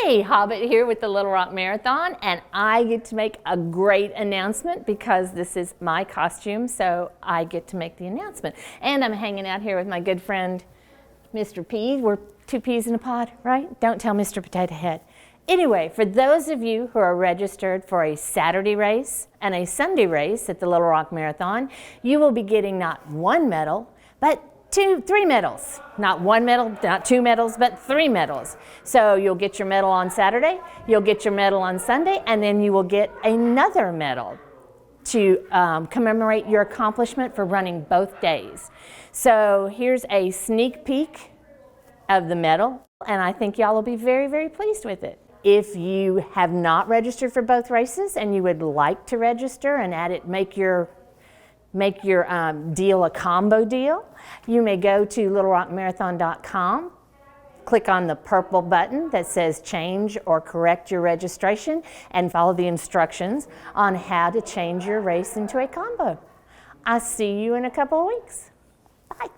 Hey, Hobbit here with the Little Rock Marathon, and I get to make a great announcement because this is my costume, so I get to make the announcement. And I'm hanging out here with my good friend, Mr. P. We're two peas in a pod, right? Don't tell Mr. Potato Head. Anyway, for those of you who are registered for a Saturday race and a Sunday race at the Little Rock Marathon, you will be getting not one medal, but three medals. Not one medal, not two medals, but three medals. So you'll get your medal on Saturday, you'll get your medal on Sunday, and then you will get another medal to commemorate your accomplishment for running both days. So here's a sneak peek of the medal, and I think y'all will be very, very pleased with it. If you have not registered for both races and you would like to register and make your deal a combo deal, you may go to littlerockmarathon.com, click on the purple button that says change or correct your registration, and follow the instructions on how to change your race into a combo. I'll see you in a couple of weeks. Bye.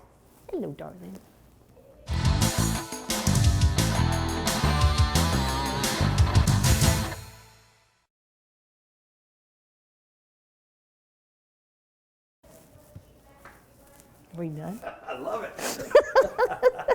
Hello, darling. Are we done? I love it.